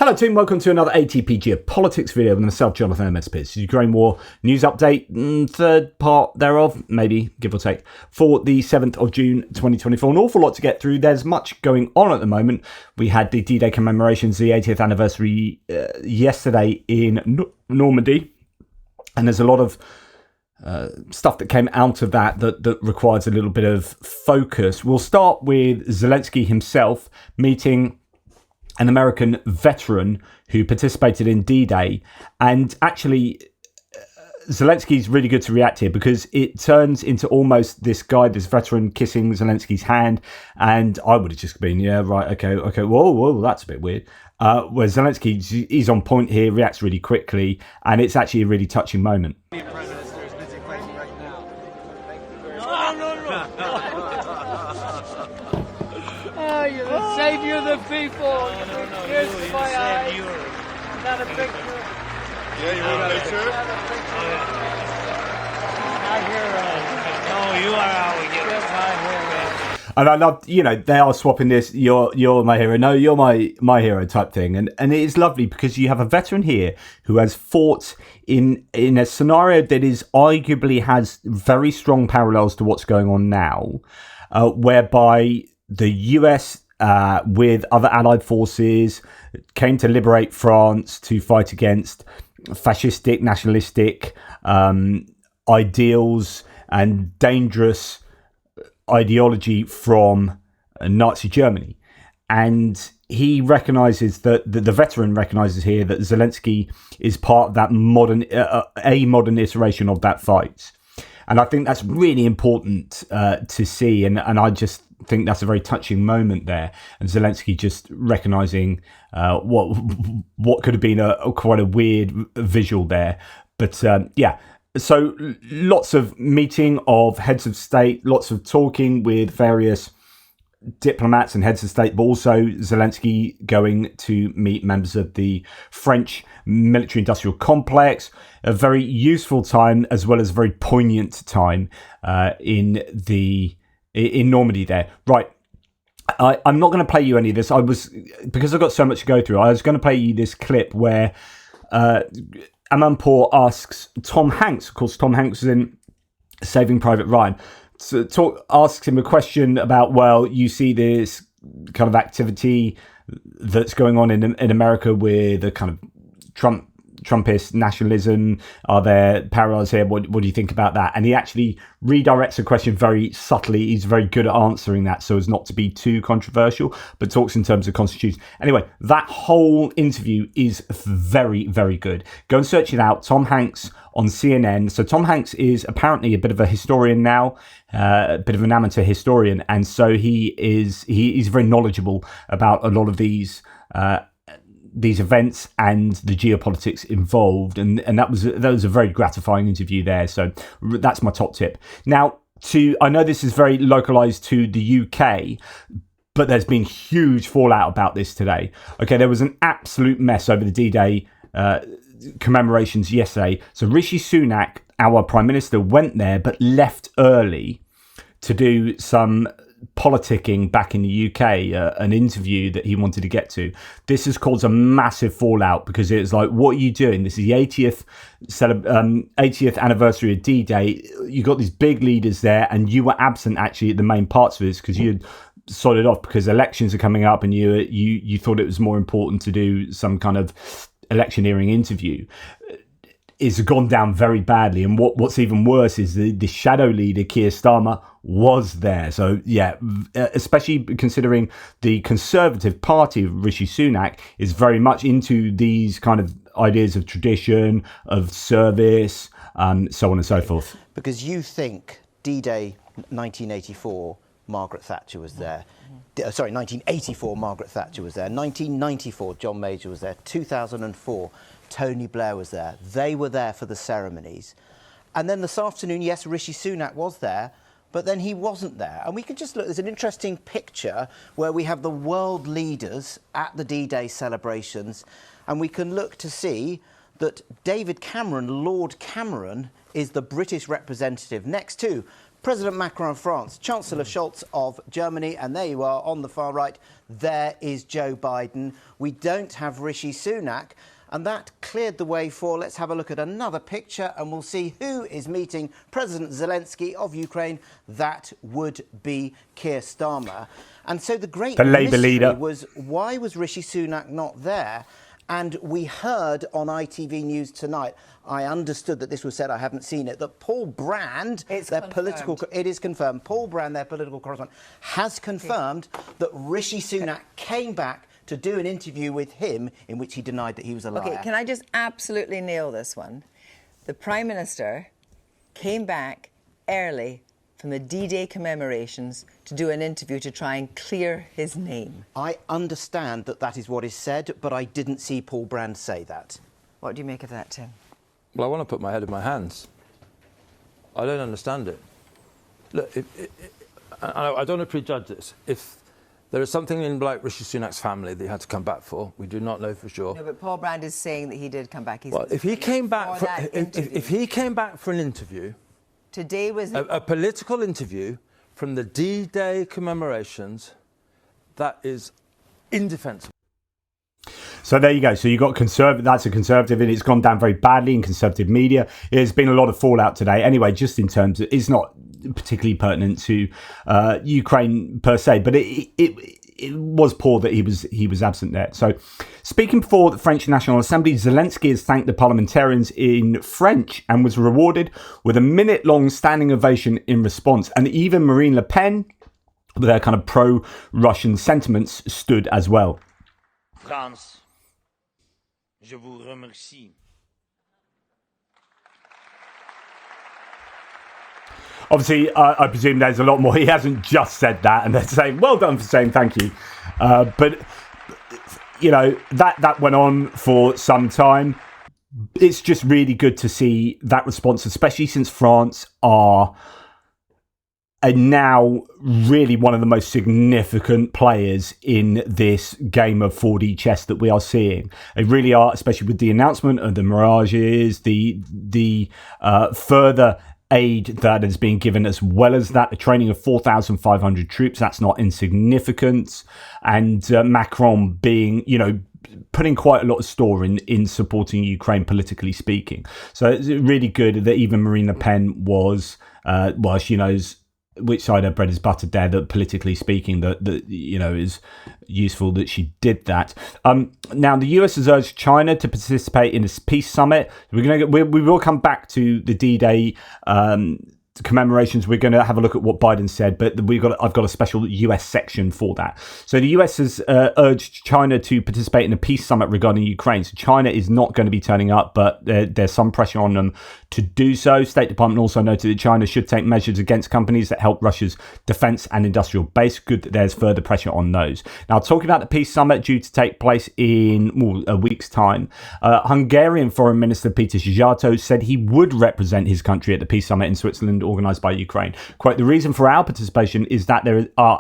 Hello team, welcome to another ATP Geopolitics video with myself, Jonathan Appts. Ukraine War news update, third part thereof, maybe, give or take, for the 7th of June 2024. An awful lot to get through. There's much going on at the moment. We had the D-Day commemorations, the 80th anniversary yesterday in Normandy, and there's a lot of stuff that came out of that requires a little bit of focus. We'll start with Zelensky himself meeting an American veteran who participated in D-Day, and actually Zelensky's really good to react here because it turns into almost this veteran kissing Zelensky's hand, and I would have just been, yeah, right, okay, whoa, that's a bit weird. Where Zelensky, he's on point here, reacts really quickly, and it's actually a really touching moment. You're the savior of the people. Here's my eyes. Not a picture. Yeah, you want a picture? My hero. No, you are our hero. My hero. And I love, they are swapping this, you're my hero, no, you're my hero type thing. And it is lovely because you have a veteran here who has fought in a scenario that is arguably has very strong parallels to what's going on now, whereby the US with other allied forces came to liberate France to fight against fascistic, nationalistic ideals and dangerous ideology from Nazi Germany. And he recognises that the veteran recognises here that Zelensky is part of that modern iteration of that fight. And I think that's really important to see. And I just think that's a very touching moment there. And Zelensky just recognising what could have been quite a weird visual there. But yeah, so lots of meeting of heads of state, lots of talking with various diplomats and heads of state, but also Zelensky going to meet members of the French military-industrial complex. A very useful time as well as a very poignant time in Normandy there. Right. I'm not going to play you any of this. Because I've got so much to go through, I was going to play you this clip where Amanpour asks Tom Hanks, of course, Tom Hanks is in Saving Private Ryan, asks him a question about, well, you see this kind of activity that's going on in America with the kind of Trumpist nationalism. Are there parallels here? What do you think about that? And he actually redirects the question very subtly. He's very good at answering that so as not to be too controversial, but talks in terms of constitution. Anyway, that whole interview is very, very good. Go and search it out. Tom Hanks on CNN. So Tom Hanks is apparently a bit of a historian now, a bit of an amateur historian. And so he's very knowledgeable about a lot of these events and the geopolitics involved, and that was a very gratifying interview there. So that's my top tip. Now, I know this is very localized to the UK, but there's been huge fallout about this today. Okay, there was an absolute mess over the D-Day commemorations yesterday. So Rishi Sunak, our Prime Minister, went there but left early to do some politicking back in the UK, an interview that he wanted to get to. This has caused a massive fallout because it's like, what are you doing? This is the 80th anniversary of D-Day. You got these big leaders there, and you were absent actually at the main parts of this because you had sodded off because elections are coming up, and you thought it was more important to do some kind of electioneering interview. It's gone down very badly, and what's even worse is the shadow leader Keir Starmer was there. So yeah, especially considering the Conservative Party of Rishi Sunak is very much into these kind of ideas of tradition, of service, so on and so forth. Because you think D-Day 1984, Margaret Thatcher was there. 1984, Margaret Thatcher was there. 1994, John Major was there. 2004, Tony Blair was there. They were there for the ceremonies. And then this afternoon, yes, Rishi Sunak was there, but then he wasn't there. And we can just look, there's an interesting picture where we have the world leaders at the D-Day celebrations, and we can look to see that David Cameron, Lord Cameron, is the British representative next to President Macron of France, Chancellor Scholz of Germany, and there you are on the far right. There is Joe Biden. We don't have Rishi Sunak. And that cleared the way for, let's have a look at another picture and we'll see who is meeting President Zelensky of Ukraine. That would be Keir Starmer. And so the Labour leader was, why was Rishi Sunak not there? And we heard on ITV News tonight, I understood that this was said, I haven't seen it, that Paul Brand, it is confirmed, Paul Brand, their political correspondent, has confirmed that Rishi Sunak came back to do an interview with him in which he denied that he was a liar. Okay, can I just absolutely nail this one? The Prime Minister came back early from the D-Day commemorations to do an interview to try and clear his name. I understand that that is what is said, but I didn't see Paul Brand say that. What do you make of that, Tim? Well, I want to put my head in my hands. I don't understand it. Look, I don't want to prejudge this. If there is something in like Rishi Sunak's family that he had to come back for, we do not know for sure. No, but Paul Brand is saying that he did come back. Well, if he came back for an interview, today was a political interview from the D-Day commemorations, that is indefensible. So there you go. So you got conservative. That's a conservative, and it's gone down very badly in conservative media. There's been a lot of fallout today. Anyway, just in terms of, it's not particularly pertinent to Ukraine per se, but it was poor that he was absent there. So, speaking before the French National Assembly, Zelensky has thanked the parliamentarians in French and was rewarded with a minute-long standing ovation in response. And even Marine Le Pen, with their kind of pro-Russian sentiments, stood as well. France, je vous remercie. Obviously, I presume there's a lot more. He hasn't just said that, and they're saying, well done for saying thank you. But, you know, that went on for some time. It's just really good to see that response, especially since France are now really one of the most significant players in this game of 4D chess that we are seeing. They really are, especially with the announcement of the Mirages, the further aid that has been given, as well as that, the training of 4,500 troops. That's not insignificant. And Macron being, you know, putting quite a lot of store in supporting Ukraine, politically speaking. So it's really good that even Marine Le Pen was, well, she knows which side her bread is buttered there, that politically speaking, that you know, is useful that she did that. Now the US has urged China to participate in this peace summit. We will come back to the D-Day commemorations. We're going to have a look at what Biden said, but I've got a special US section for that. So the US has urged China to participate in a peace summit regarding Ukraine. So China is not going to be turning up, but there's some pressure on them to do so. State Department also noted that China should take measures against companies that help Russia's defense and industrial base. Good that there's further pressure on those. Now, talking about the peace summit due to take place in a week's time, Hungarian Foreign Minister Peter Szijjártó said he would represent his country at the peace summit in Switzerland organised by Ukraine. Quote, the reason for our participation is that we are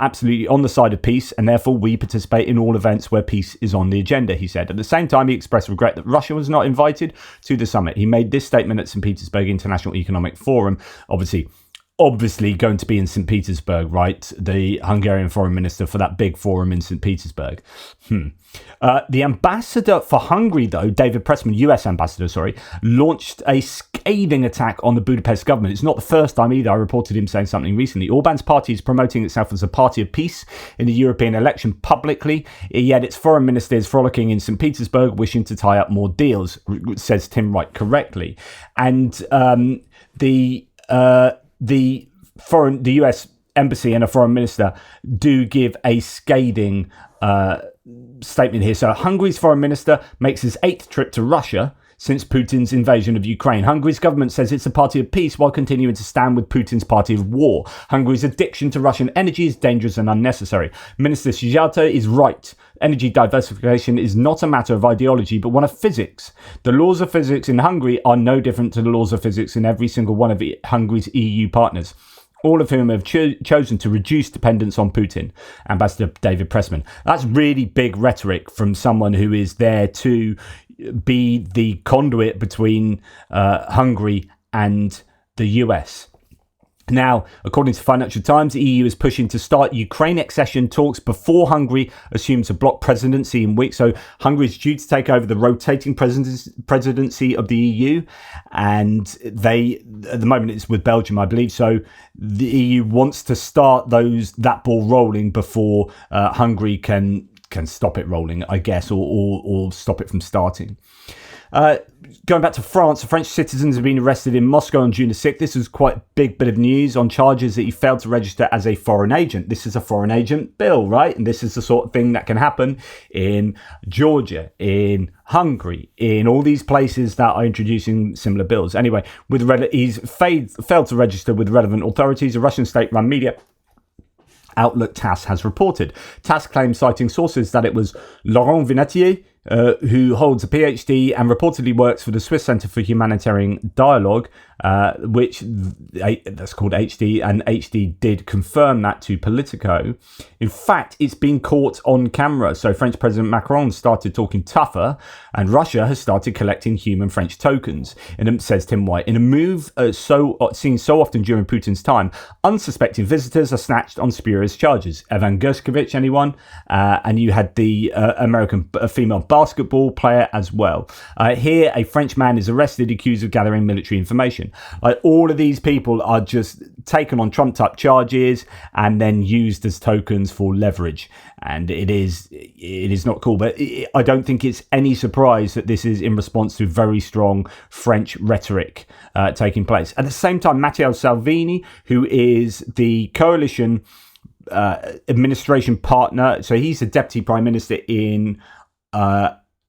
absolutely on the side of peace, and therefore we participate in all events where peace is on the agenda, he said. At the same time, he expressed regret that Russia was not invited to the summit. He made this statement at St. Petersburg International Economic Forum, obviously going to be in St. Petersburg, right? The Hungarian foreign minister for that big forum in St. Petersburg. The ambassador for Hungary, though, David Pressman, US ambassador, launched a scathing attack on the Budapest government. It's not the first time either. I reported him saying something recently. Orban's party is promoting itself as a party of peace in the European election publicly, yet its foreign minister is frolicking in St. Petersburg, wishing to tie up more deals, says Tim Wright correctly. And the US embassy and a foreign minister do give a scathing statement here. So Hungary's foreign minister makes his 8th trip to Russia since Putin's invasion of Ukraine. Hungary's government says it's a party of peace while continuing to stand with Putin's party of war. Hungary's addiction to Russian energy is dangerous and unnecessary. Minister Szijjártó is right. Energy diversification is not a matter of ideology, but one of physics. The laws of physics in Hungary are no different to the laws of physics in every single one of Hungary's EU partners, all of whom have chosen to reduce dependence on Putin. Ambassador David Pressman. That's really big rhetoric from someone who is there to be the conduit between Hungary and the US. Now, according to Financial Times, the EU is pushing to start Ukraine accession talks before Hungary assumes a bloc presidency in weeks. So Hungary is due to take over the rotating presidency of the EU, and they, at the moment, it's with Belgium, I believe. So the EU wants to start that ball rolling before Hungary can stop it rolling, I guess, or stop it from starting. Going back to France, a French citizen has been arrested in Moscow on June the 6th. This was quite a big bit of news on charges that he failed to register as a foreign agent. This is a foreign agent bill, right? And this is the sort of thing that can happen in Georgia, in Hungary, in all these places that are introducing similar bills. Anyway, he's failed to register with relevant authorities. A Russian state-run media outlet TASS has reported. TASS claims, citing sources, that it was Laurent Vinatier, who holds a PhD and reportedly works for the Swiss Centre for Humanitarian Dialogue, which that's called HD, and HD did confirm that to Politico. In fact, it's been caught on camera. So French President Macron started talking tougher, and Russia has started collecting human French tokens. And says Tim White, in a move seen so often during Putin's time, unsuspecting visitors are snatched on spurious charges. Evan Gershkovich, anyone? And you had the American female basketball player as well. Here, a French man is arrested, accused of gathering military information. All of these people are just taken on trumped up charges and then used as tokens for leverage. And it is not cool. But I don't think it's any surprise that this is in response to very strong French rhetoric taking place. At the same time, Matteo Salvini, who is the coalition administration partner, so he's the deputy prime minister in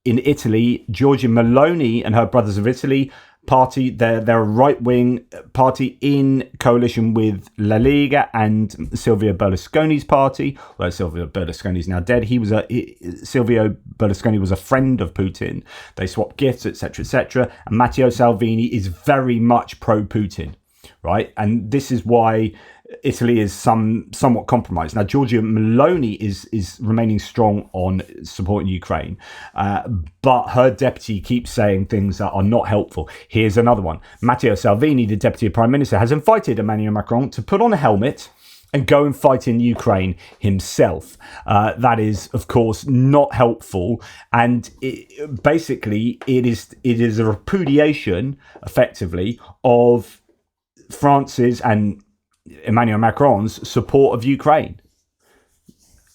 Italy. Giorgia Meloni and her Brothers of Italy party, they're a right-wing party in coalition with La Lega and Silvio Berlusconi's party. Although Silvio Berlusconi's now dead, Silvio Berlusconi was a friend of Putin. They swapped gifts, etc., etc. And Matteo Salvini is very much pro-Putin, right? And this is why Italy is somewhat compromised. Now, Giorgia Meloni is remaining strong on supporting Ukraine, but her deputy keeps saying things that are not helpful. Here's another one. Matteo Salvini, the deputy prime minister, has invited Emmanuel Macron to put on a helmet and go and fight in Ukraine himself. That is, of course, not helpful. And basically, it is a repudiation, effectively, of France's and Emmanuel Macron's support of Ukraine.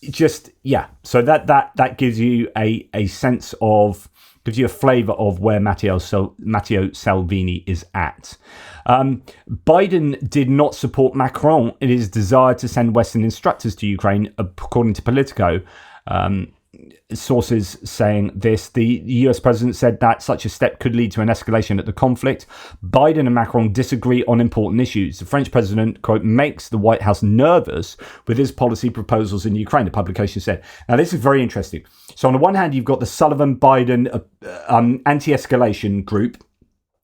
So that gives you a sense of, gives you a flavour of where Matteo Salvini is at. Biden did not support Macron in his desire to send Western instructors to Ukraine, according to Politico. Sources saying this, the US president said that such a step could lead to an escalation at the conflict. Biden and Macron disagree on important issues. The French president, quote, makes the White House nervous with his policy proposals in Ukraine, the publication said. Now, this is very interesting. So on the one hand, you've got the Sullivan-Biden anti-escalation group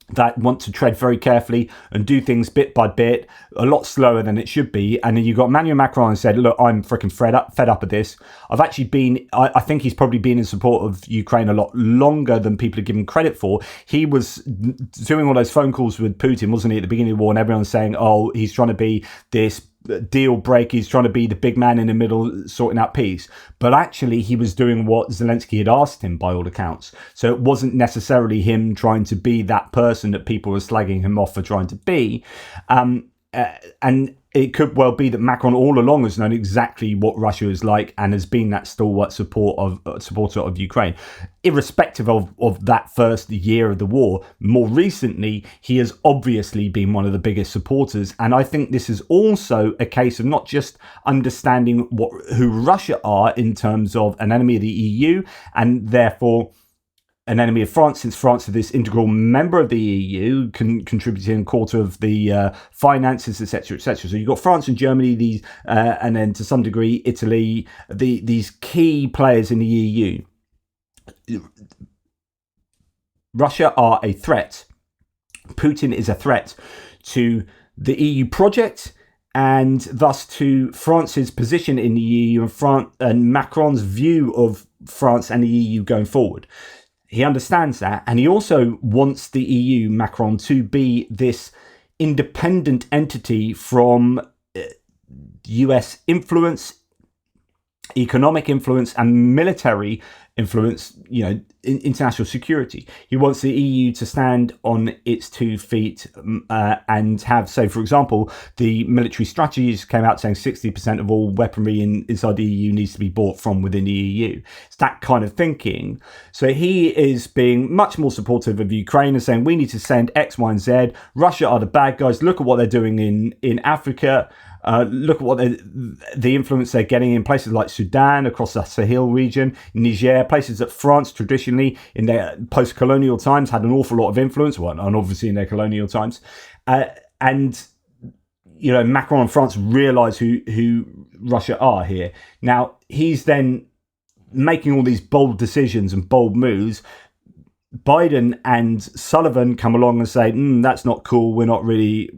that want to tread very carefully and do things bit by bit, a lot slower than it should be. And then you got Emmanuel Macron and said, look, I'm freaking fed up of this. I've actually I think he's probably been in support of Ukraine a lot longer than people are giving credit for. He was doing all those phone calls with Putin, wasn't he, at the beginning of the war, and everyone's saying, oh, he's trying to be this deal breaker, he's trying to be the big man in the middle sorting out peace. But actually he was doing what Zelensky had asked him by all accounts. So it wasn't necessarily him trying to be that person that people were slagging him off for trying to be. And it could well be that Macron all along has known exactly what Russia is like and has been that stalwart supporter of Ukraine. Irrespective of that first year of the war, more recently, he has obviously been one of the biggest supporters. And I think this is also a case of not just understanding who Russia are in terms of an enemy of the EU and therefore an enemy of France, since France is this integral member of the EU, contributing a quarter of the finances, etc., etc. So you've got France and Germany, and then to some degree Italy, these key players in the EU. Russia are a threat. Putin is a threat to the EU project and thus to France's position in the EU and Macron's view of France and the EU going forward. He understands that, and he also wants the EU, Macron, to be this independent entity from US influence, economic influence, and military influence, international security. He wants the EU to stand on its 2 feet and have, say, for example, the military strategies came out saying 60% of all weaponry inside the EU needs to be bought from within the EU. It's that kind of thinking. So he is being much more supportive of Ukraine and saying we need to send X, Y, and Z. Russia are the bad guys. Look at what they're doing in Africa. Look at what the influence they're getting in places like Sudan, across the Sahel region, Niger, places that France traditionally in their post-colonial times had an awful lot of influence, and obviously in their colonial times. And Macron and France realise who Russia are here. Now, he's then making all these bold decisions and bold moves. Biden and Sullivan come along and say, that's not cool, we're not really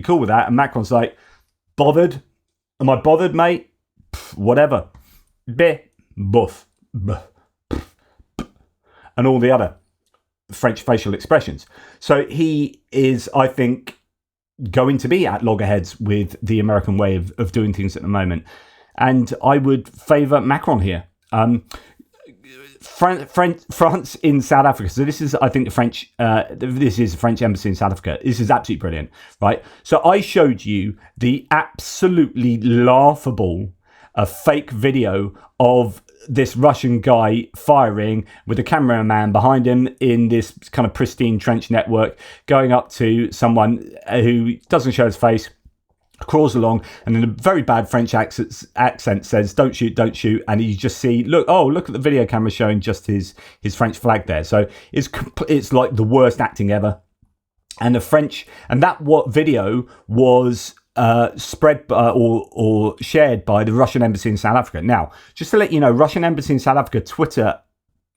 cool with that. And Macron's like, bothered? Am I bothered, mate? Pff, whatever. Beh, buff. And all the other French facial expressions. So he is, I think, going to be at loggerheads with the American way of doing things at the moment. And I would favour Macron here. France in South Africa. So this is, I think, this is the French embassy in South Africa. This is absolutely brilliant, right? So I showed you the absolutely laughable fake video of this Russian guy firing with a cameraman behind him in this kind of pristine trench network, going up to someone who doesn't show his face, crawls along, and in a very bad French accent says, don't shoot, and you just see, look at the video camera showing just his French flag there. So it's like the worst acting ever. And that video was spread or shared by the Russian embassy in South Africa. Now, just to let you know, Russian embassy in South Africa Twitter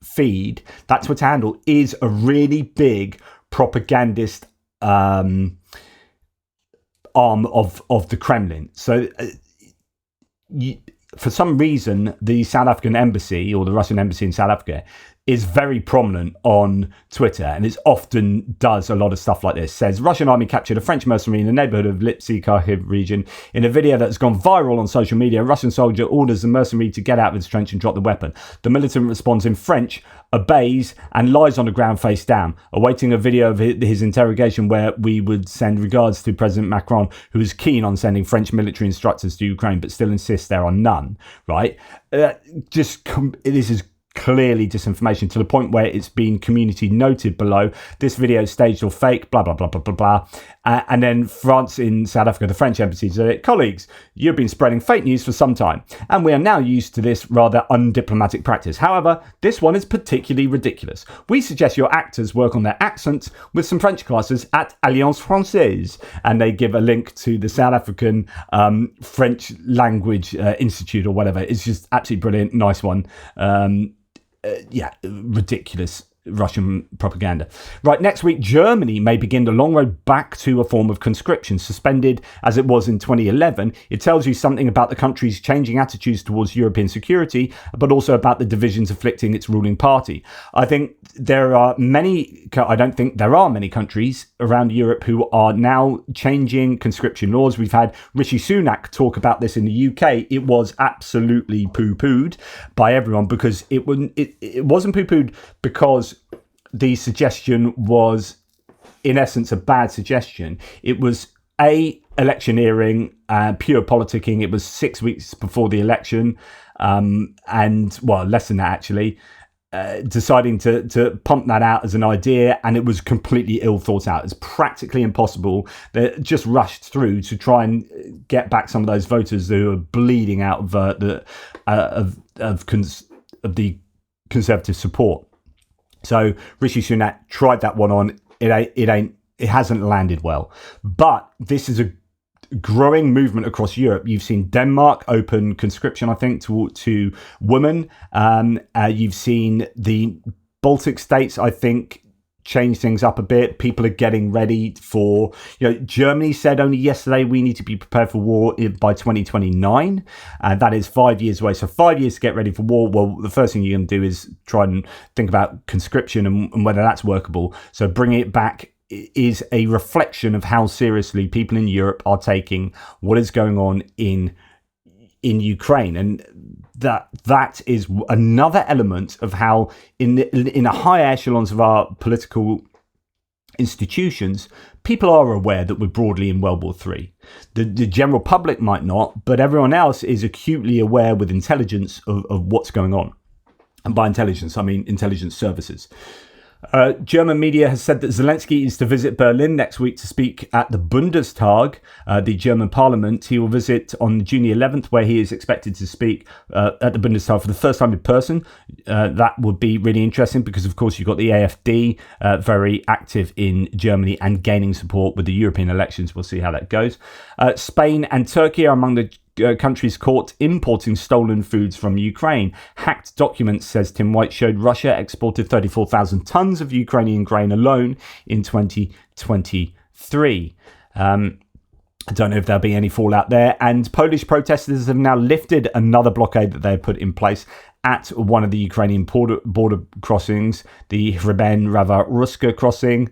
feed, that Twitter handle, is a really big propagandist arm of the Kremlin. So for some reason, the South African embassy, or the Russian embassy in South Africa, is very prominent on Twitter, and it often does a lot of stuff like this. Says, Russian army captured a French mercenary in the neighborhood of Lipsy Kharkiv region. In a video that's gone viral on social media, a Russian soldier orders the mercenary to get out of his trench and drop the weapon. The militant responds in French, obeys, and lies on the ground face down, awaiting a video of his interrogation, where we would send regards to President Macron, who is keen on sending French military instructors to Ukraine, but still insists there are none, right? This is clearly disinformation, to the point where it's been community noted below, this video is staged or fake, blah, blah, blah, blah, blah, blah. And then France in South Africa, the French embassy said, colleagues, you've been spreading fake news for some time, and we are now used to this rather undiplomatic practice. However, this one is particularly ridiculous. We suggest your actors work on their accents with some French classes at Alliance Française. And they give a link to the South African French Language Institute or whatever. It's just absolutely brilliant. Nice one. Ridiculous Russian propaganda. Right, next week, Germany may begin the long road back to a form of conscription, suspended as it was in 2011. It tells you something about the country's changing attitudes towards European security, but also about the divisions afflicting its ruling party. I think I don't think there are many countries around Europe who are now changing conscription laws. We've had Rishi Sunak talk about this in the UK. It was absolutely poo-pooed by everyone, because it wasn't poo-pooed because the suggestion was, in essence, a bad suggestion. It was electioneering, pure politicking. It was 6 weeks before the election, and less than that actually, deciding to pump that out as an idea, and it was completely ill thought out. It's practically impossible. They just rushed through to try and get back some of those voters who are bleeding out of the Conservative support. So Rishi Sunak tried that one on. It hasn't landed well. But this is a growing movement across Europe. You've seen Denmark open conscription, I think, to women. You've seen the Baltic states, I think, change things up a bit. People are getting ready for, Germany said only yesterday we need to be prepared for war by 2029. That is 5 years away. So 5 years to get ready for war. Well, the first thing you're going to do is try and think about conscription and whether that's workable. So bringing it back is a reflection of how seriously people in Europe are taking what is going on in Ukraine, and that is another element of how in a high echelons of our political institutions, people are aware that we're broadly in World War III. The general public might not, but everyone else is acutely aware with intelligence of what's going on. And by intelligence, I mean intelligence services. German media has said that Zelensky is to visit Berlin next week to speak at the Bundestag, the German parliament. He will visit on June the 11th, where he is expected to speak at the Bundestag for the first time in person. That would be really interesting because, of course, you've got the AfD very active in Germany and gaining support with the European elections. We'll see how that goes. Spain and Turkey are among the countries caught importing stolen foods from Ukraine. Hacked documents, says Tim White, showed Russia exported 34,000 tons of Ukrainian grain alone in 2023. I don't know if there'll be any fallout there. And Polish protesters have now lifted another blockade that they had put in place at one of the Ukrainian border crossings, the Hryben-Rawa-Ruska crossing.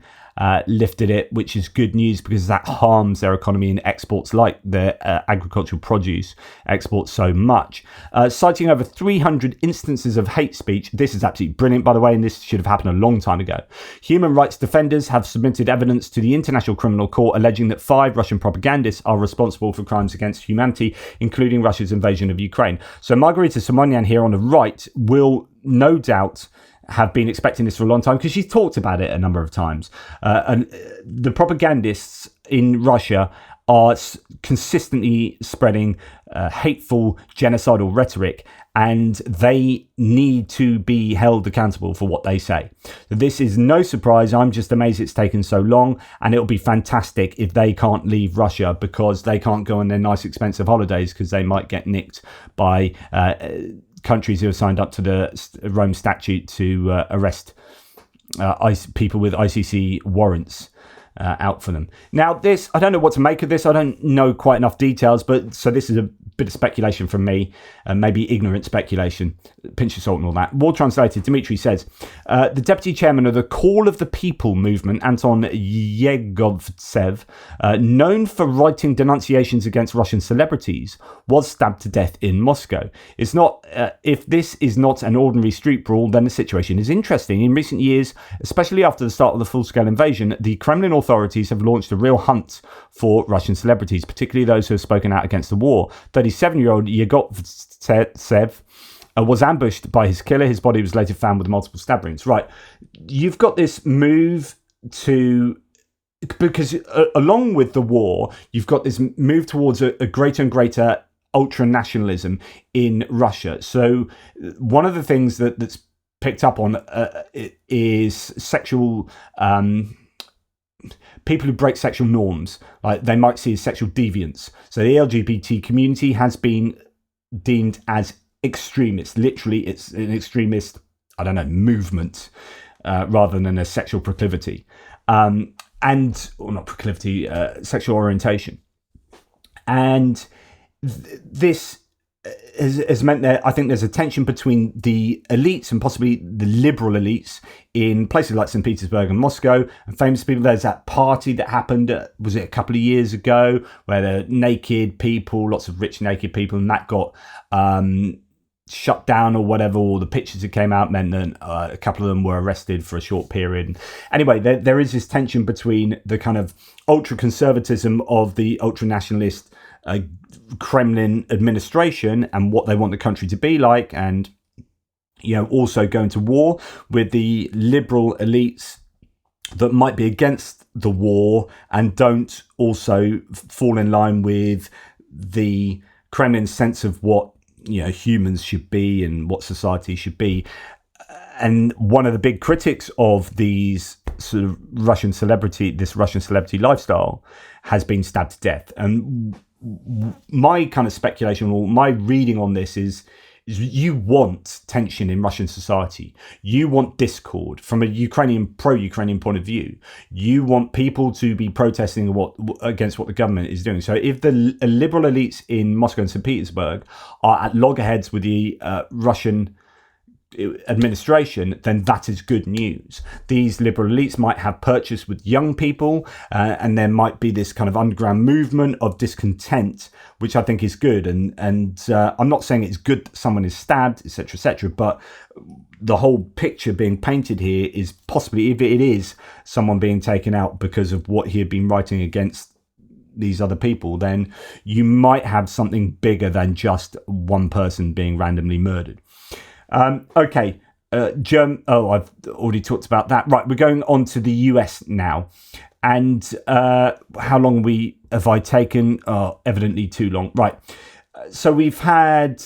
Lifted it, which is good news because that harms their economy and exports, like their agricultural produce exports so much. Citing over 300 instances of hate speech. This is absolutely brilliant, by the way, and this should have happened a long time ago. Human rights defenders have submitted evidence to the International Criminal Court alleging that 5 Russian propagandists are responsible for crimes against humanity, including Russia's invasion of Ukraine. So Margarita Simonyan here on the right will no doubt have been expecting this for a long time because she's talked about it a number of times. And the propagandists in Russia are consistently spreading hateful, genocidal rhetoric, and they need to be held accountable for what they say. So this is no surprise. I'm just amazed it's taken so long, and it'll be fantastic if they can't leave Russia because they can't go on their nice, expensive holidays because they might get nicked by countries who have signed up to the Rome Statute to arrest people with ICC warrants out for them. Now, this, I don't know what to make of this. I don't know quite enough details, but so this is a bit of speculation from me, maybe ignorant speculation, pinch of salt and all that. War translated, Dmitry says, the deputy chairman of the Call of the People movement, Anton Yegovtsev, known for writing denunciations against Russian celebrities, was stabbed to death in Moscow. It's not, if this is not an ordinary street brawl, then the situation is interesting. In recent years, especially after the start of the full-scale invasion, the Kremlin authorities have launched a real hunt for Russian celebrities, particularly those who have spoken out against the war. 37-year-old Yegovtsev was ambushed by his killer. His body was later found with multiple stab wounds. Right, you've got this move to... Because along with the war, you've got this move towards a greater and greater ultra-nationalism in Russia. So one of the things that's picked up on is sexual... people who break sexual norms, like they might see as sexual deviants. So the LGBT community has been deemed as extremist. Literally, it's an extremist, I don't know, movement rather than a sexual proclivity. Or not proclivity, sexual orientation. And this has meant that I think there's a tension between the elites and possibly the liberal elites in places like St. Petersburg and Moscow, and famous people. There's that party that happened, was it a couple of years ago, where there were naked people, lots of rich naked people, and that got shut down or whatever, or the pictures that came out meant that a couple of them were arrested for a short period. Anyway, there is this tension between the kind of ultra-conservatism of the ultra-nationalist Kremlin administration and what they want the country to be like, and also going to war with the liberal elites that might be against the war and don't also fall in line with the Kremlin's sense of what humans should be and what society should be. And one of the big critics of these sort of Russian celebrity lifestyle has been stabbed to death. And my kind of speculation or my reading on this is you want tension in Russian society. You want discord from a pro-Ukrainian point of view. You want people to be protesting against what the government is doing. So if the liberal elites in Moscow and St. Petersburg are at loggerheads with the Russian administration, then that is good news. These liberal elites might have purchased with young people, and there might be this kind of underground movement of discontent, which I think is good. And I'm not saying it's good that someone is stabbed, etc., but the whole picture being painted here is possibly, if it is someone being taken out because of what he had been writing against these other people, then you might have something bigger than just one person being randomly murdered. Okay. I've already talked about that. Right, we're going on to the US now. And how long have I taken? Evidently too long. Right. So we've had...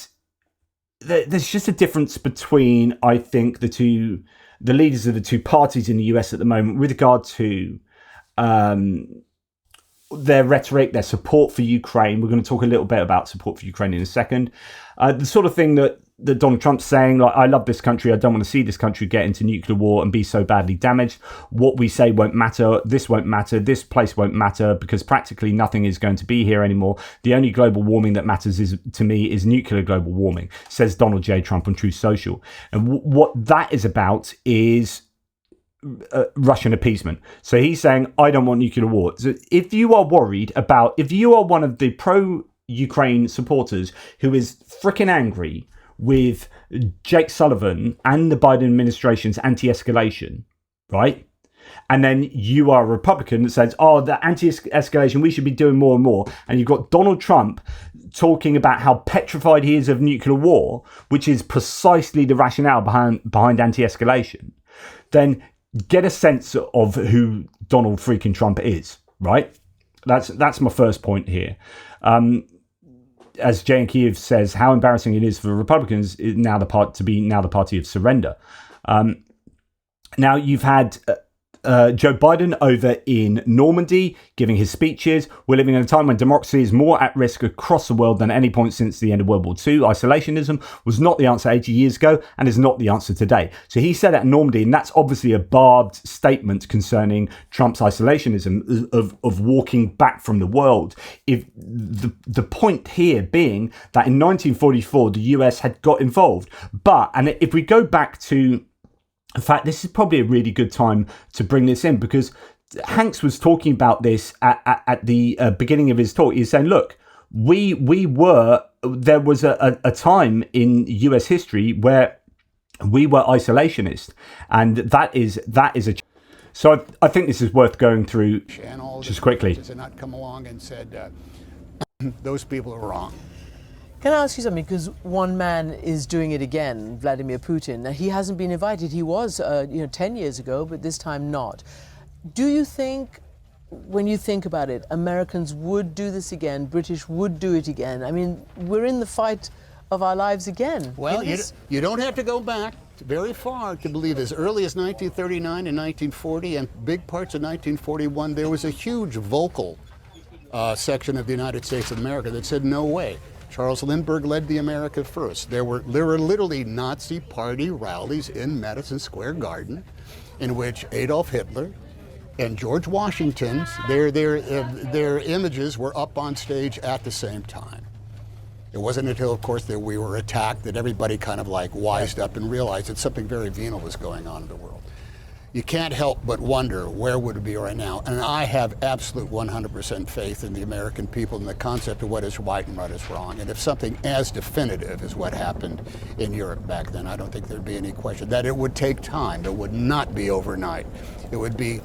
There's just a difference between, I think, the leaders of the two parties in the US at the moment with regard to their rhetoric, their support for Ukraine. We're going to talk a little bit about support for Ukraine in a second. The sort of thing that Donald Trump's saying, like, I love this country, I don't want to see this country get into nuclear war and be so badly damaged. What we say won't matter, this won't matter, this place won't matter, because practically nothing is going to be here anymore. The only global warming that matters to me is nuclear global warming, says Donald J. Trump on Truth Social. And what that is about is Russian appeasement. So he's saying, I don't want nuclear war. So if you are one of the pro-Ukraine supporters who is freaking angry with Jake Sullivan and the Biden administration's anti-escalation, right? And then you are a Republican that says, the anti-escalation, we should be doing more and more. And you've got Donald Trump talking about how petrified he is of nuclear war, which is precisely the rationale behind anti-escalation. Then get a sense of who Donald freaking Trump is, right? That's my first point here. As Jay and Kiev says, how embarrassing it is for Republicans is now the party of surrender. Now you've had Joe Biden over in Normandy giving his speeches. We're living in a time when democracy is more at risk across the world than any point since the end of World War II. Isolationism was not the answer 80 years ago and is not the answer today. So he said that in Normandy, and that's obviously a barbed statement concerning Trump's isolationism of walking back from the world. If the point here being that in 1944 the US had got involved, and if we go back to... In fact, this is probably a really good time to bring this in, because Hanks was talking about this at the beginning of his talk. He's saying, look, there was a time in US history where we were isolationist, and that is a... So I think this is worth going through just quickly. Has not come along and said, those people are wrong. Can I ask you something? Because one man is doing it again, Vladimir Putin. Now, he hasn't been invited. He was, 10 years ago, but this time not. Do you think, when you think about it, Americans would do this again? British would do it again? I mean, we're in the fight of our lives again. Well, you don't have to go back very far to believe as early as 1939 and 1940 and big parts of 1941, there was a huge vocal section of the United States of America that said, no way. Charles Lindbergh led the America First. There were literally Nazi party rallies in Madison Square Garden in which Adolf Hitler and George Washington's, their images were up on stage at the same time. It wasn't until, of course, that we were attacked that everybody kind of like wised up and realized that something very venal was going on in the world. You can't help but wonder where would it be right now. And I have absolute 100% faith in the American people and the concept of what is right and what is wrong. And if something as definitive as what happened in Europe back then, I don't think there'd be any question that it would take time. It would not be overnight. It would be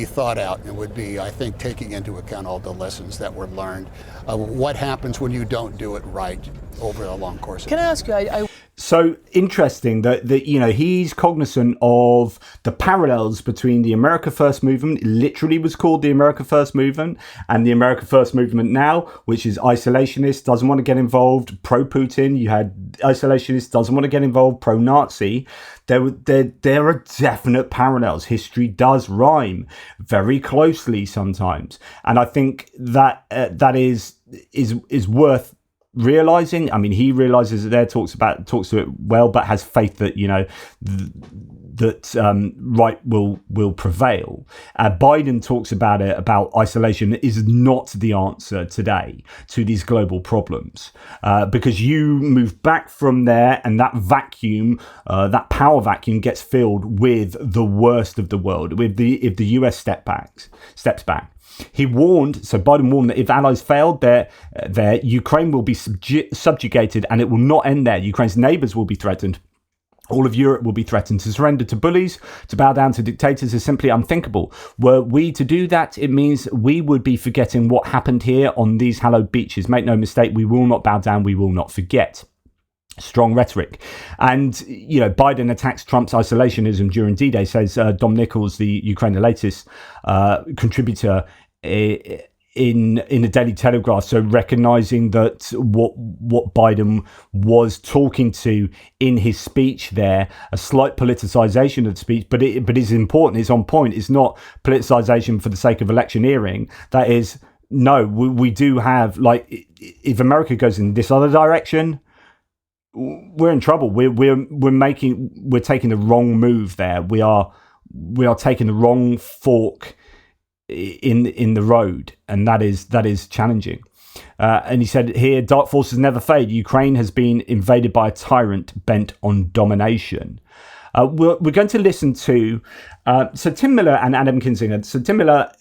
thought out, and it would be, I think, taking into account all the lessons that were learned. What happens when you don't do it right over a long course of time. Can I ask you, So interesting that he's cognizant of the parallels between the America First movement, it literally was called the America First movement, and the America First movement now, which is isolationist, doesn't want to get involved, pro-Putin. You had isolationist, doesn't want to get involved, pro-Nazi. There are definite parallels. History does rhyme very closely sometimes, and I think that that is worth realizing. I mean, he realizes it there, talks to it well, but has faith that right will prevail. Biden talks about isolation is not the answer today to these global problems, because you move back from there, and that vacuum, that power vacuum, gets filled with the worst of the world. If the US steps back. Biden warned that if allies failed, there Ukraine will be subjugated, and it will not end there. Ukraine's neighbors will be threatened. All of Europe will be threatened. To surrender to bullies, to bow down to dictators, is simply unthinkable. Were we to do that, it means we would be forgetting what happened here on these hallowed beaches. Make no mistake, we will not bow down, we will not forget. Strong rhetoric. And, Biden attacks Trump's isolationism during D-Day, says Dom Nichols, the Ukraine latest contributor in the Daily Telegraph. So recognizing that what Biden was talking to in his speech there, a slight politicization of the speech, but it's important, it's on point. It's not politicization for the sake of electioneering. That is, no, we do have, like, if America goes in this other direction, we're in trouble. We're taking the wrong move there. We are taking the wrong fork in the road, and that is challenging. And he said here, dark forces never fade. Ukraine has been invaded by a tyrant bent on domination. We're going to listen to Tim Miller and Adam Kinzinger. So Tim Miller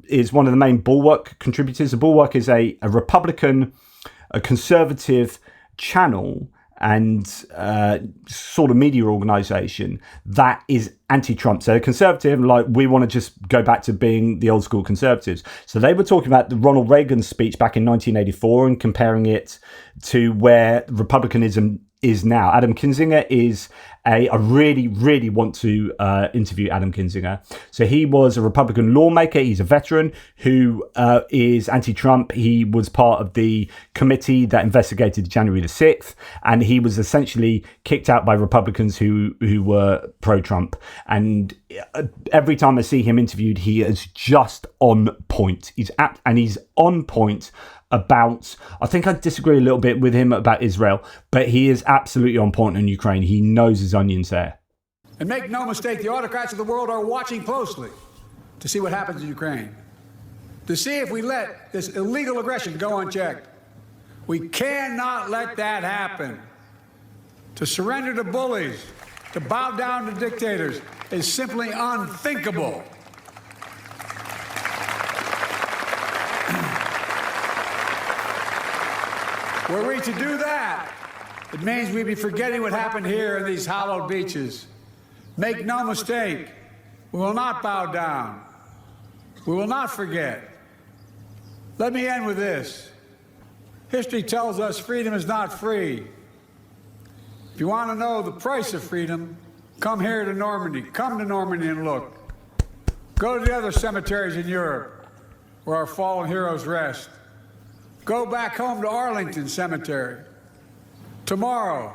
is one of the main Bulwark contributors. The Bulwark is a Republican, a conservative channel and sort of media organization that is anti-Trump. So conservative, like, we want to just go back to being the old school conservatives. So they were talking about the Ronald Reagan speech back in 1984 and comparing it to where republicanism is now. Adam Kinzinger is I really, really want to interview Adam Kinzinger. So he was a Republican lawmaker. He's a veteran who is anti-Trump. He was part of the committee that investigated January the 6th, and he was essentially kicked out by Republicans who were pro-Trump. And every time I see him interviewed, he is just on point. He's on point about, I think I disagree a little bit with him about Israel, but he is absolutely on point in Ukraine. He knows his onions there. And make no mistake, the autocrats of the world are watching closely to see what happens in Ukraine, to see if we let this illegal aggression go unchecked. We cannot let that happen. To surrender to bullies, to bow down to dictators is simply unthinkable. Were we to do that, it means we'd be forgetting what happened here in these hallowed beaches. Make no mistake, we will not bow down. We will not forget. Let me end with this. History tells us freedom is not free. If you want to know the price of freedom, come here to Normandy. Come to Normandy and look. Go to the other cemeteries in Europe where our fallen heroes rest. Go back home to Arlington Cemetery. Tomorrow,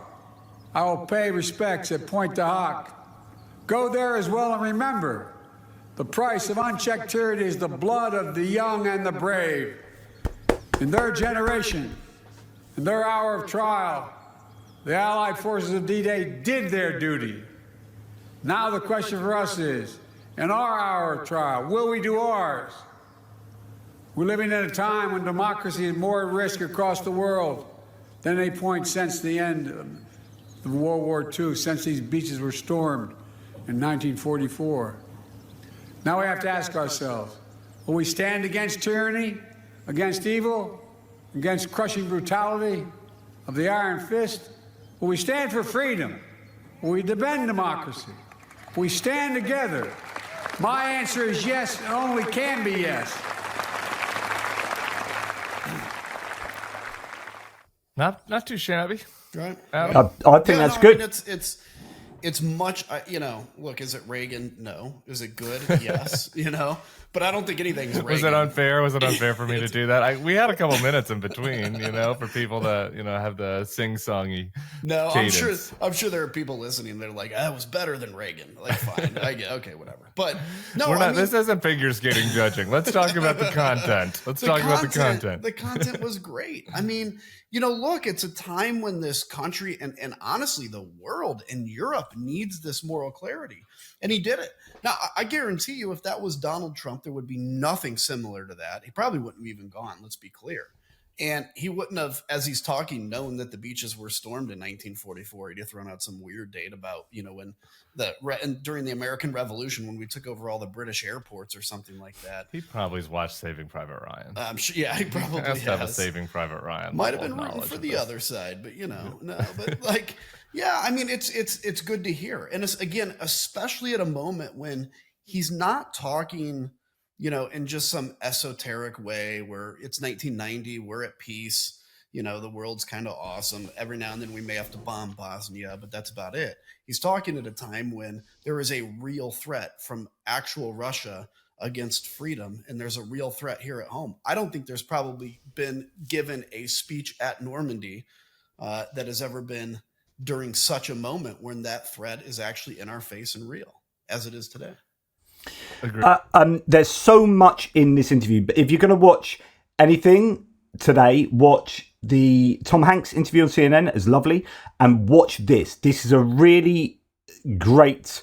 I will pay respects at Pointe du Hoc. Go there as well and remember, the price of unchecked tyranny is the blood of the young and the brave. In their generation, in their hour of trial, the Allied forces of D-Day did their duty. Now the question for us is, in our hour of trial, will we do ours? We're living in a time when democracy is more at risk across the world than any point since the end of World War II, since these beaches were stormed in 1944. Now we have to ask ourselves, will we stand against tyranny, against evil, against crushing brutality of the iron fist? Will we stand for freedom? Will we defend democracy? Will we stand together? My answer is yes, and only can be yes. Not too shabby. Right. I think that's good. I mean, it's much, look, is it Reagan? No. Is it good? Yes. But I don't think anything's Reagan. Was it unfair? Was it unfair for me to do that? We had a couple minutes in between, for people to, have the sing-songy No, cadence. I'm sure there are people listening. They're like, that was better than Reagan. Like, fine. Okay, whatever. But no, this isn't figure skating judging. Let's talk about the content. Let's talk about the content. The content was great. I mean, look, it's a time when this country and honestly the world and Europe Europe needs this moral clarity. And he did it. Now, I guarantee you, if that was Donald Trump, there would be nothing similar to that. He probably wouldn't have even gone, let's be clear. And he wouldn't have, as he's talking, known that the beaches were stormed in 1944. He'd have thrown out some weird date about, when and during the American Revolution, when we took over all the British airports or something like that. He probably has watched Saving Private Ryan. I'm sure, yeah, he probably has to have a Saving Private Ryan. Might have been rooting for the other side, but no. But like, yeah, I mean, it's good to hear, and it's, again, especially at a moment when he's not talking, in just some esoteric way where it's 1990, we're at peace, the world's kind of awesome. Every now and then we may have to bomb Bosnia, but that's about it. He's talking at a time when there is a real threat from actual Russia against freedom, and there's a real threat here at home. I don't think there's probably been given a speech at Normandy that has ever been during such a moment when that threat is actually in our face and real, as it is today. There's so much in this interview, but if you're going to watch anything today, watch the Tom Hanks interview on CNN. It's lovely, and watch this. This is a really great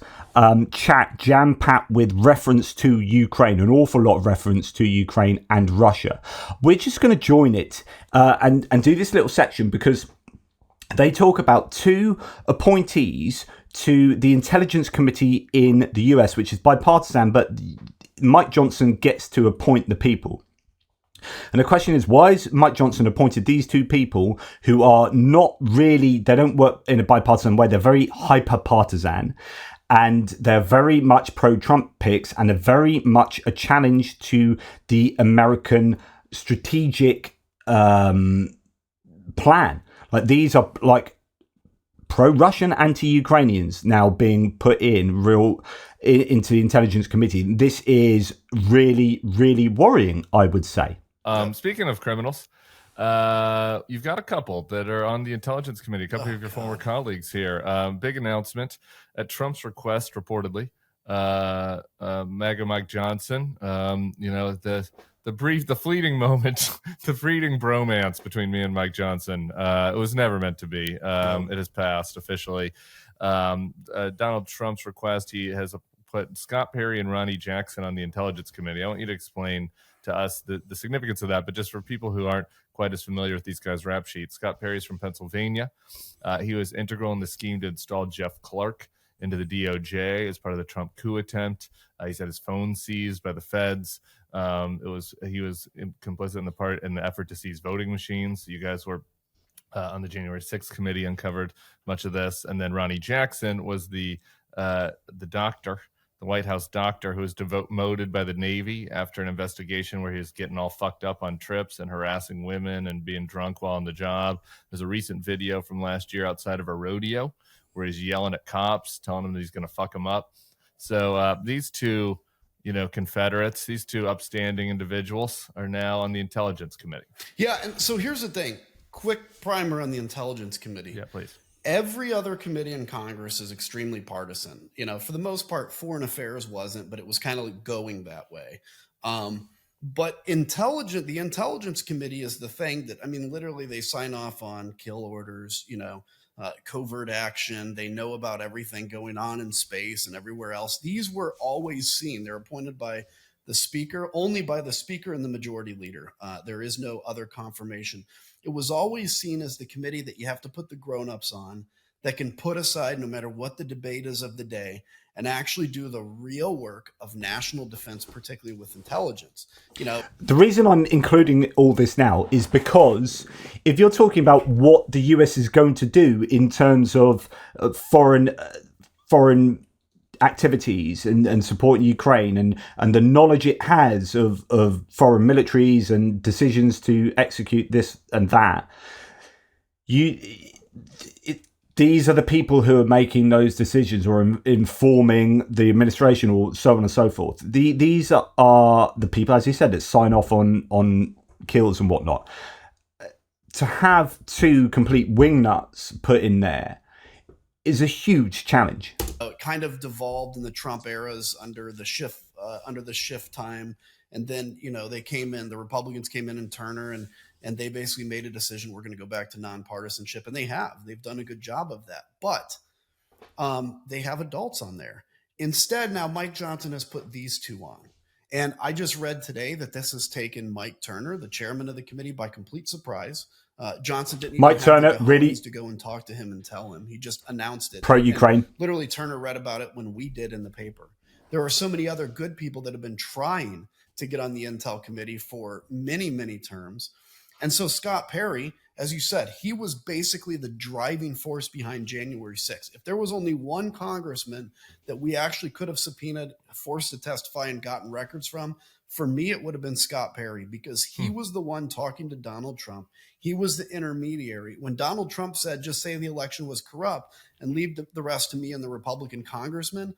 chat, jam-packed with reference to Ukraine, an awful lot of reference to Ukraine and Russia. We're just going to join it and do this little section because they talk about two appointees to the Intelligence Committee in the US, which is bipartisan, but Mike Johnson gets to appoint the people. And the question is, why has Mike Johnson appointed these two people who are not really, they don't work in a bipartisan way, they're very hyper-partisan, and they're very much pro-Trump picks, and they're very much a challenge to the American strategic plan. Like, these are like pro-Russian, anti-Ukrainians now being put into the Intelligence Committee. This is really, really worrying, I would say. Speaking of criminals, you've got a couple that are on the Intelligence Committee, a couple of your former colleagues here. Big announcement at Trump's request, reportedly. MAGA Mike Johnson, the fleeting moment, the fleeting bromance between me and Mike Johnson, it was never meant to be. It has passed officially. Donald Trump's request, he has put Scott Perry and Ronnie Jackson on the Intelligence Committee. I want you to explain to us the significance of that, but just for people who aren't quite as familiar with these guys' rap sheets. Scott Perry's from Pennsylvania. He was integral in the scheme to install Jeff Clark into the DOJ as part of the Trump coup attempt. He's had his phone seized by the feds. He was complicit in the effort to seize voting machines. You guys were on the January 6th committee, uncovered much of this. And then Ronnie Jackson was the doctor, the White House doctor, who was demoted by the Navy after an investigation where he was getting all fucked up on trips and harassing women and being drunk while on the job. There's a recent video from last year outside of a rodeo where he's yelling at cops, telling them that he's going to fuck them up. So these two, Confederates, these two upstanding individuals are now on the Intelligence Committee. Yeah, and so here's the thing. Quick primer on the Intelligence Committee. Yeah, please. Every other committee in Congress is extremely partisan. For the most part, Foreign Affairs wasn't, but it was kind of going that way. But the Intelligence Committee is the thing that, literally they sign off on kill orders, covert action. They know about everything going on in space and everywhere else. These were always seen. They're appointed by the speaker, only by the speaker and the majority leader. There is no other confirmation. It was always seen as the committee that you have to put the grown-ups on, that can put aside no matter what the debate is of the day and actually do the real work of national defense, particularly with intelligence. The reason I'm including all this now is because if you're talking about what the US is going to do in terms of foreign activities and supporting Ukraine and the knowledge it has of foreign militaries and decisions to execute this and that, these are the people who are making those decisions or informing the administration or so on and so forth. These are the people, as you said, that sign off on kills and whatnot. To have two complete wingnuts put in there is a huge challenge. It kind of devolved in the Trump eras under the Schiff time. And then, they came in, the Republicans came in Turner and they basically made a decision. We're going to go back to nonpartisanship. And they've done a good job of that. But they have adults on there. Instead, now Mike Johnson has put these two on. And I just read today that this has taken Mike Turner, the chairman of the committee, by complete surprise. Johnson didn't even Mike have Turner the really to go and talk to him and tell him. He just announced it. Pro-Ukraine. And literally, Turner read about it when we did in the paper. There are so many other good people that have been trying to get on the Intel committee for many, many terms. And so Scott Perry, as you said, he was basically the driving force behind January 6th. If there was only one congressman that we actually could have subpoenaed, forced to testify, and gotten records from, for me, it would have been Scott Perry, because he was the one talking to Donald Trump. He was the intermediary. When Donald Trump said, just say the election was corrupt and leave the rest to me and the Republican congressman,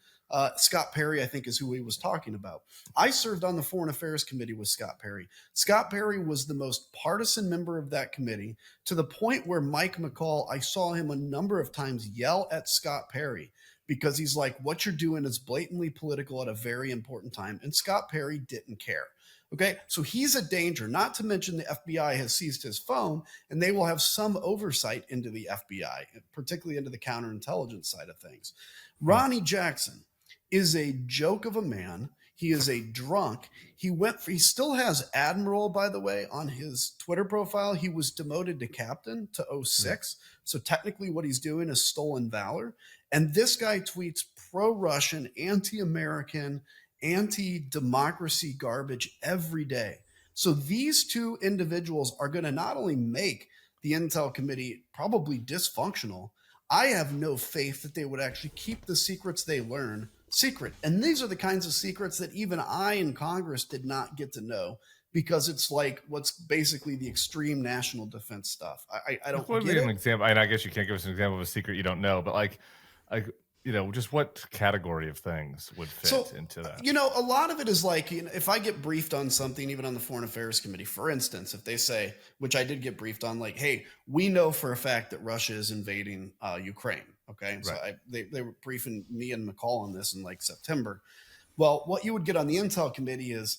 Scott Perry, I think, is who he was talking about. I served on the Foreign Affairs Committee with Scott Perry. Scott Perry was the most partisan member of that committee, to the point where Mike McCall, I saw him a number of times yell at Scott Perry because he's like, what you're doing is blatantly political at a very important time. And Scott Perry didn't care. Okay, so he's a danger, not to mention the FBI has seized his phone, and they will have some oversight into the FBI, particularly into the counterintelligence side of things. Ronnie Jackson is a joke of a man. He is a drunk. He still has Admiral, by the way, on his Twitter profile. He was demoted to captain to 06. So technically what he's doing is stolen valor. And this guy tweets pro-Russian, anti-American, anti-democracy garbage every day. So these two individuals are going to not only make the Intel Committee probably dysfunctional, I have no faith that they would actually keep the secrets they learn secret. And these are the kinds of secrets that even I in Congress did not get to know, because it's like what's basically the extreme national defense stuff. I don't get an it. example. I guess you can't give us an example of a secret you don't know, but like just what category of things would fit into that? A lot of it is like, if I get briefed on something, even on the Foreign Affairs Committee, for instance, if they say, which I did get briefed on, like, hey, we know for a fact that Russia is invading Ukraine. Okay. Right. So they were briefing me and McCall on this in like September. Well, what you would get on the Intel Committee is,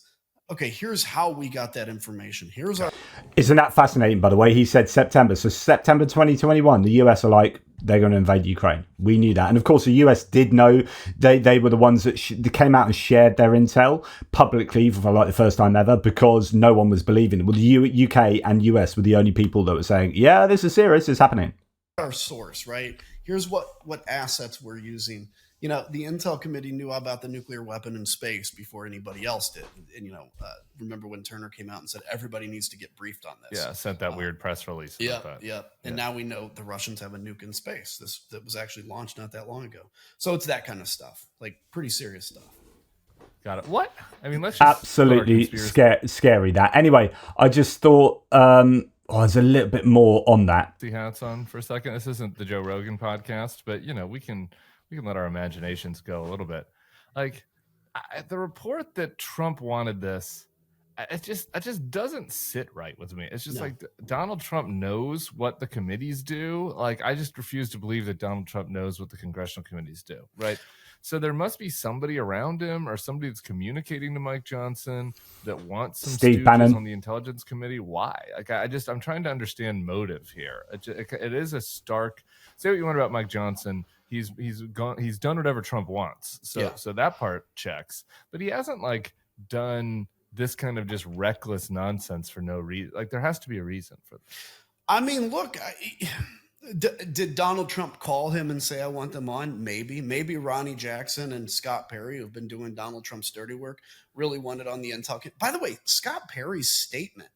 okay, here's how we got that information. Here's our. Isn't that fascinating, by the way? He said September. So September 2021, the US are like, they're going to invade Ukraine. We knew that. And of course, the US did know. They were the ones that they came out and shared their intel publicly for like the first time ever, because no one was believing it. Well, the UK and US were the only people that were saying, yeah, this is serious. It's happening. Our source, right? Here's what assets we're using. The Intel Committee knew about the nuclear weapon in space before anybody else did. And, remember when Turner came out and said, everybody needs to get briefed on this. Yeah, sent that weird press release. Yeah. And now we know the Russians have a nuke in space. That was actually launched not that long ago. So it's that kind of stuff, like pretty serious stuff. Got it. What? I mean, let's just absolutely scary that. Anyway, I just thought there's a little bit more on that. See hats on for a second. This isn't the Joe Rogan podcast, but we can let our imaginations go a little bit. Like the report that Trump wanted this, it just doesn't sit right with me. It's just like Donald Trump knows what the committees do. Like I just refuse to believe that Donald Trump knows what the congressional committees do. Right. So there must be somebody around him or somebody that's communicating to Mike Johnson that wants some Steve stooges Bannon on the Intelligence Committee. Why? Like I'm trying to understand motive here. It is a stark. Say what you want about Mike Johnson. He's gone. He's done whatever Trump wants. So that part checks. But he hasn't like done this kind of just reckless nonsense for no reason. Like there has to be a reason for this. I mean, look. Did Donald Trump call him and say, I want them on? Maybe Ronnie Jackson and Scott Perry, who've been doing Donald Trump's dirty work, really wanted on the Intel. By the way, Scott Perry's statement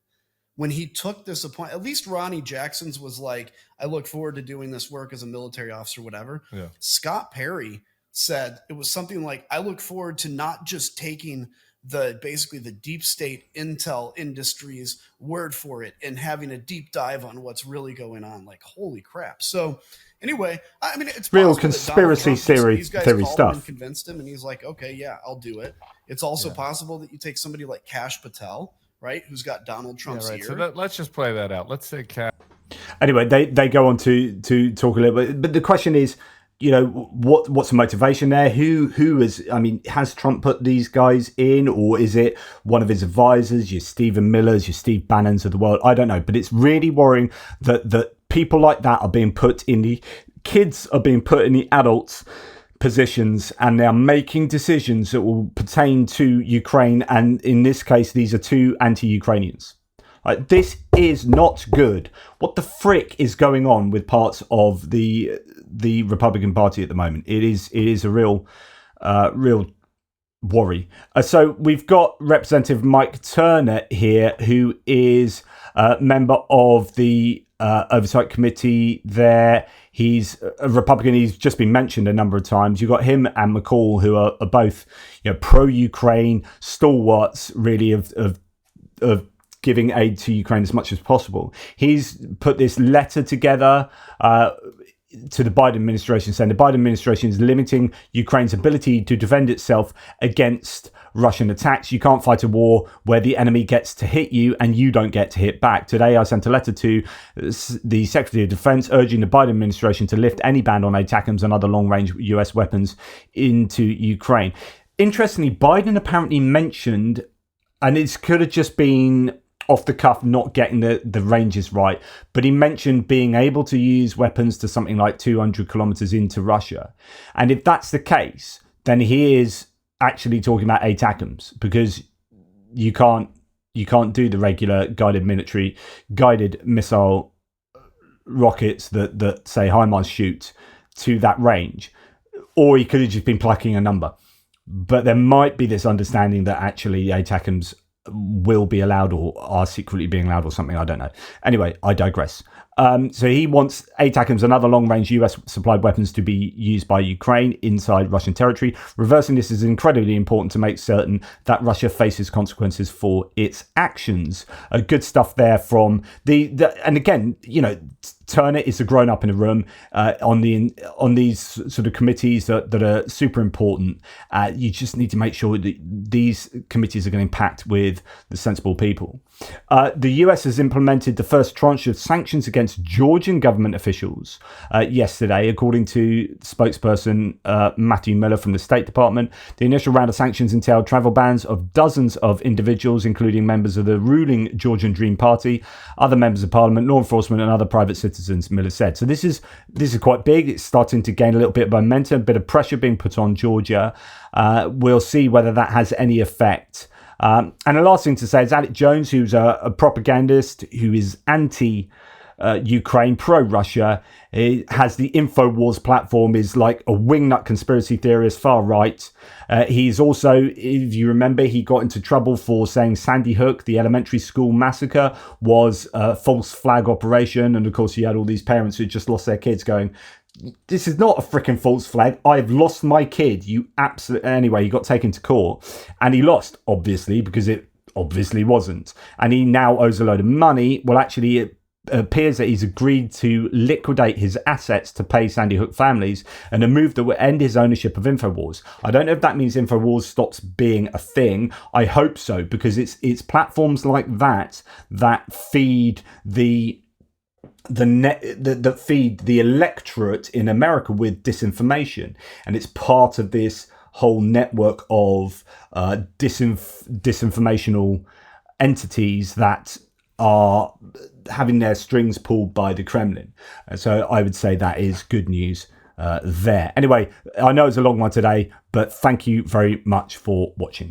when he took this appointment, at least Ronnie Jackson's was like, I look forward to doing this work as a military officer, whatever. Yeah. Scott Perry said it was something like, I look forward to not just taking basically the deep state intel industry's word for it and having a deep dive on what's really going on. Like, holy crap. So anyway, I mean, it's real conspiracy theory stuff. And convinced him and he's like, okay, yeah, I'll do it. It's also possible that you take somebody like Kash Patel, right, who's got Donald Trump's ear. So let's just play that out. Let's say Kash. Anyway, they go on to talk a little bit, but the question is, what's the motivation there? Who is? I mean, has Trump put these guys in, or is it one of his advisors? Your Stephen Millers, your Steve Bannons of the world? I don't know, but it's really worrying that people like that are being put in the kids are being put in the adults' positions, and they are making decisions that will pertain to Ukraine. And in this case, these are two anti-Ukrainians. This is not good. What the frick is going on with parts of the Republican Party at the moment? It is a real worry. So we've got Representative Mike Turner here, who is a member of the Oversight Committee there. He's a Republican. He's just been mentioned a number of times. You've got him and McCall, who are both pro-Ukraine stalwarts, really, of giving aid to Ukraine as much as possible. He's put this letter together to the Biden administration, saying the Biden administration is limiting Ukraine's ability to defend itself against Russian attacks. You can't fight a war where the enemy gets to hit you and you don't get to hit back. Today, I sent a letter to the Secretary of Defense urging the Biden administration to lift any ban on ATACMS and other long-range US weapons into Ukraine. Interestingly, Biden apparently mentioned, and it could have just been off the cuff, not getting the ranges right, but he mentioned being able to use weapons to something like 200 kilometers into Russia. And if that's the case, then he is actually talking about ATACMS, because you can't do the regular guided missile rockets that say HIMARS shoot to that range. Or he could have just been plucking a number. But there might be this understanding that actually ATACMS will be allowed or are secretly being allowed or something. I don't know. Anyway, I digress. So he wants ATACMS and other long-range US supplied weapons to be used by Ukraine inside Russian territory. Reversing this is incredibly important to make certain that Russia faces consequences for its actions. Good stuff there from and again, Turner is a grown up in the room on these sort of committees that are super important. You just need to make sure that these committees are getting packed with the sensible people. The US has implemented the first tranche of sanctions against Georgian government officials yesterday, according to spokesperson Matthew Miller from the State Department. The initial round of sanctions entailed travel bans of dozens of individuals, including members of the ruling Georgian Dream Party, other members of parliament, law enforcement, and other private citizens, Miller said. So this is quite big. It's starting to gain a little bit of momentum, a bit of pressure being put on Georgia. We'll see whether that has any effect. And the last thing to say is Alex Jones, who's a propagandist who is anti-Ukraine, pro-Russia, has the InfoWars platform, is like a wingnut conspiracy theorist, far right. He's also, if you remember, he got into trouble for saying Sandy Hook, the elementary school massacre, was a false flag operation. And of course, you had all these parents who just lost their kids going, this is not a freaking false flag. I've lost my kid. You absolutely... Anyway, he got taken to court and he lost, obviously, because it obviously wasn't. And he now owes a load of money. Well, actually, it appears that he's agreed to liquidate his assets to pay Sandy Hook families, and a move that will end his ownership of InfoWars. I don't know if that means InfoWars stops being a thing. I hope so, because it's platforms like that feed that feed the electorate in America with disinformation, and it's part of this whole network of disinformational entities that are having their strings pulled by the Kremlin. So I would say that is good news there. Anyway, I know it's a long one today, but thank you very much for watching.